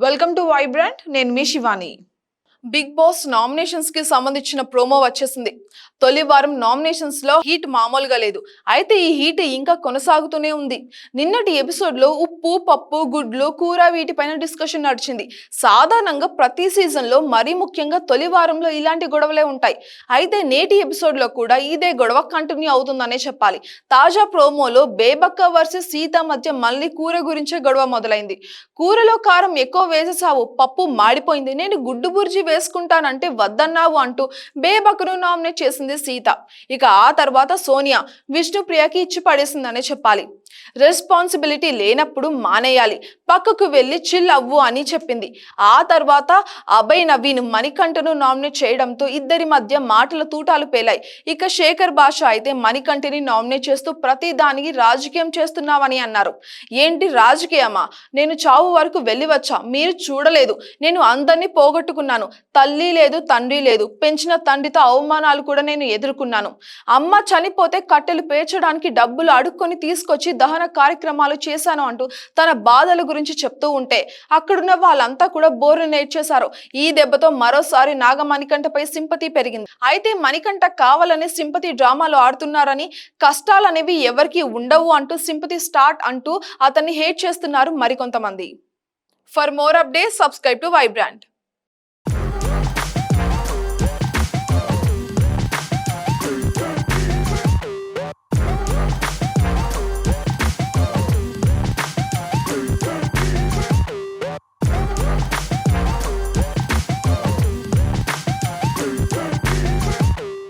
Welcome to Vibrant. నేను మీ Shivani. Big boss nominations కి సంబంధించిన ప్రోమో వచ్చేసింది. తొలి వారం నామినేషన్స్ లో హీట్ మామూలుగా లేదు. అయితే ఈ హీట్ ఇంకా కొనసాగుతూనే ఉంది. నిన్నటి ఎపిసోడ్ లో ఉప్పు, పప్పు, గుడ్లు, కూర వీటిపైన డిస్కషన్ నడిచింది. సాధారణంగా ప్రతి సీజన్ లో మరీ ముఖ్యంగా తొలి వారంలో ఇలాంటి గొడవలే ఉంటాయి. అయితే నేటి ఎపిసోడ్ లో కూడా ఇదే గొడవ కంటిన్యూ అవుతుందనే చెప్పాలి. తాజా ప్రోమోలో బేబక్క వర్సెస్ సీత మధ్య మళ్ళీ కూర గురించే గొడవ మొదలైంది. కూరలో కారం ఎక్కువ వేసేసావు, పప్పు మాడిపోయింది, నేను గుడ్డు బుర్జీ వేసుకుంటానంటే వద్దన్నావు అంటూ బేబక్కను నామినేట్ చేసింది సీత. ఇక ఆ తర్వాత సోనియా విష్ణుప్రియకి ఇచ్చి పడేసిందనే చెప్పాలి. రెస్పాన్సిబిలిటీ లేనప్పుడు మానేయాలి, పక్కకు వెళ్ళి చిల్ అవ్వు అని చెప్పింది. ఆ తర్వాత అభయ్ నవీన్ మణికంఠను నామినేట్ చేయడంతో ఇద్దరి మధ్య మాటల తూటాలు పేలాయి. ఇక శేఖర్ భాష అయితే మణికంఠని నామినేట్ చేస్తూ ప్రతి దానికి రాజకీయం చేస్తున్నావని అన్నారు. ఏంటి రాజకీయమా? నేను చావు వరకు వెళ్ళి వచ్చా, మీరు చూడలేదు. నేను అందరినీ పోగొట్టుకున్నాను. తల్లి లేదు, తండ్రి లేదు. పెంచిన తండ్రితో అవమానాలు కూడా నేను ఎదుర్కొన్నాను. అమ్మ చనిపోతే కట్టెలు పేర్చడానికి డబ్బులు అడుక్కొని తీసుకొచ్చి దహన కార్యక్రమాలు చేశాను అంటూ తన బాధల గురించి చెప్తూ ఉంటే అక్కడున్న వాళ్ళంతా కూడా బోర్ను నేర్చేశారు. ఈ దెబ్బతో మరోసారి నాగమణికంఠపై సింపతి పెరిగింది. అయితే మణికంఠ కావాలని సింపతి డ్రామాలు ఆడుతున్నారని, కష్టాలనేవి ఎవరికి ఉండవు అంటూ సింపతి స్టార్ట్ అంటూ అతన్ని హేట్ చేస్తున్నారు మరికొంతమంది. For more updates subscribe to Vibrant.